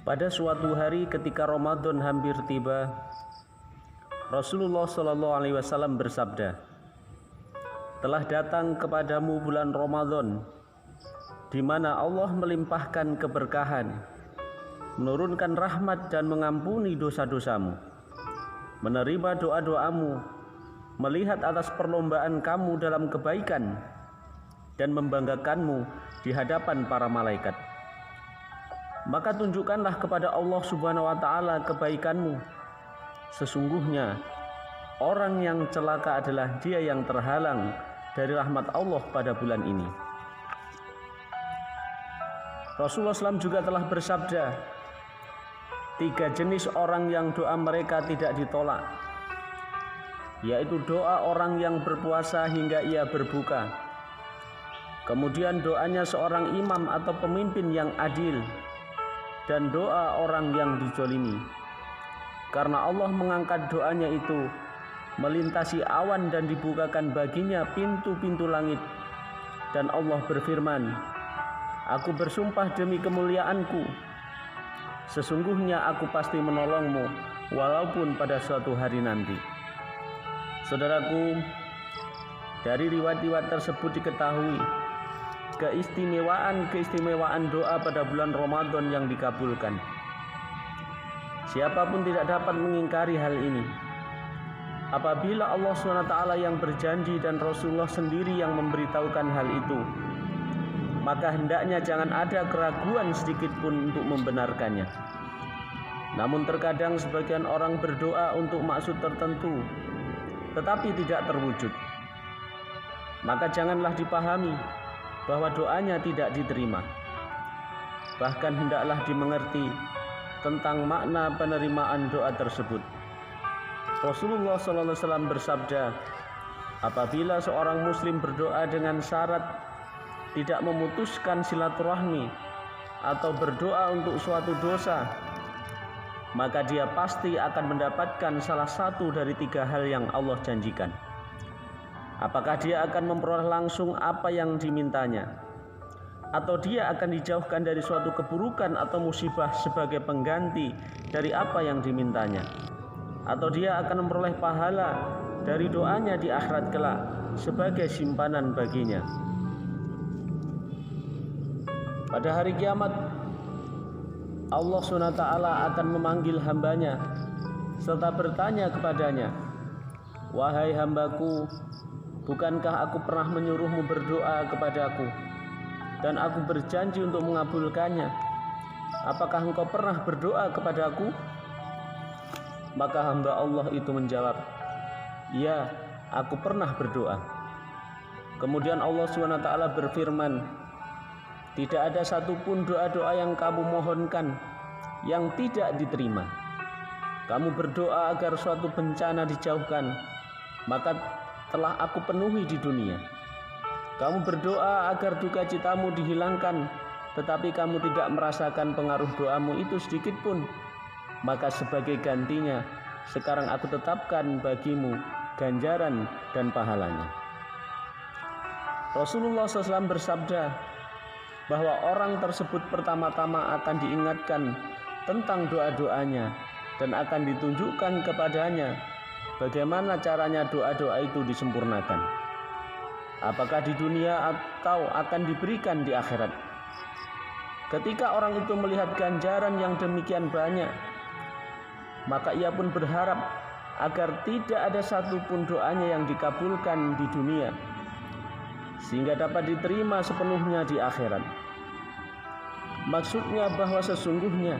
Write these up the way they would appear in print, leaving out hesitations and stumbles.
Pada suatu hari ketika Ramadan hampir tiba, Rasulullah SAW bersabda, "Telah datang kepadamu bulan Ramadan, di mana Allah melimpahkan keberkahan, menurunkan rahmat dan mengampuni dosa-dosamu, menerima doa-doamu, melihat atas perlombaan kamu dalam kebaikan, dan membanggakanmu di hadapan para malaikat. Maka tunjukkanlah kepada Allah Subhanahu wa Ta'ala kebaikanmu. Sesungguhnya orang yang celaka adalah dia yang terhalang dari rahmat Allah pada bulan ini." Rasulullah SAW juga telah bersabda, 3 jenis orang yang doa mereka tidak ditolak, yaitu doa orang yang berpuasa hingga ia berbuka, kemudian doanya seorang imam atau pemimpin yang adil, dan doa orang yang dizalimi. Karena Allah mengangkat doanya itu melintasi awan dan dibukakan baginya pintu-pintu langit. Dan Allah berfirman, "Aku bersumpah demi kemuliaanku, sesungguhnya aku pasti menolongmu walaupun pada suatu hari nanti." Saudaraku, dari riwayat-riwayat tersebut diketahui keistimewaan doa pada bulan Ramadan yang dikabulkan. Siapapun tidak dapat mengingkari hal ini. Apabila Allah SWT yang berjanji dan Rasulullah sendiri yang memberitahukan hal itu, maka hendaknya jangan ada keraguan sedikit pun untuk membenarkannya. Namun terkadang sebagian orang berdoa untuk maksud tertentu, tetapi tidak terwujud. Maka janganlah dipahami bahwa doanya tidak diterima. Bahkan hendaklah dimengerti tentang makna penerimaan doa tersebut. Rasulullah SAW bersabda, apabila seorang muslim berdoa dengan syarat tidak memutuskan silaturahmi atau berdoa untuk suatu dosa, maka dia pasti akan mendapatkan salah satu dari 3 hal yang Allah janjikan. Apakah dia akan memperoleh langsung apa yang dimintanya, atau dia akan dijauhkan dari suatu keburukan atau musibah sebagai pengganti dari apa yang dimintanya, atau dia akan memperoleh pahala dari doanya di akhirat kelak sebagai simpanan baginya. Pada hari kiamat, Allah SWT akan memanggil hambanya serta bertanya kepadanya, "Wahai hambaku, bukankah aku pernah menyuruhmu berdoa kepadaku dan aku berjanji untuk mengabulkannya? Apakah engkau pernah berdoa kepadaku?" Maka hamba Allah itu menjawab, "Ya, aku pernah berdoa." Kemudian Allah SWT berfirman, "Tidak ada satupun doa-doa yang kamu mohonkan yang tidak diterima. Kamu berdoa agar suatu bencana dijauhkan, maka telah aku penuhi di dunia. Kamu berdoa agar duka citamu dihilangkan, tetapi kamu tidak merasakan pengaruh doamu itu sedikit pun, maka sebagai gantinya sekarang aku tetapkan bagimu ganjaran dan pahalanya." Rasulullah SAW bersabda bahwa orang tersebut pertama-tama akan diingatkan tentang doa-doanya dan akan ditunjukkan kepadanya bagaimana caranya doa-doa itu disempurnakan, apakah di dunia atau akan diberikan di akhirat. Ketika orang itu melihat ganjaran yang demikian banyak, maka ia pun berharap agar tidak ada satupun doanya yang dikabulkan di dunia, sehingga dapat diterima sepenuhnya di akhirat. Maksudnya bahwa sesungguhnya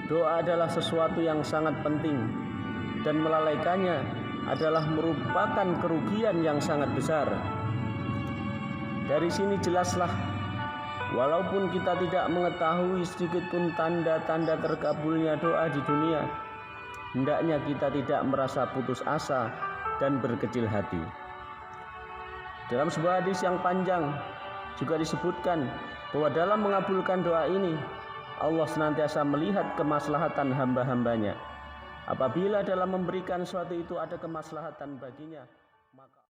doa adalah sesuatu yang sangat penting, dan melalaikannya adalah merupakan kerugian yang sangat besar. Dari sini jelaslah, walaupun kita tidak mengetahui sedikit pun tanda-tanda terkabulnya doa di dunia, hendaknya kita tidak merasa putus asa dan berkecil hati. Dalam sebuah hadis yang panjang juga disebutkan bahwa dalam mengabulkan doa ini Allah senantiasa melihat kemaslahatan hamba-hambanya. Apabila dalam memberikan sesuatu itu ada kemaslahatan baginya, maka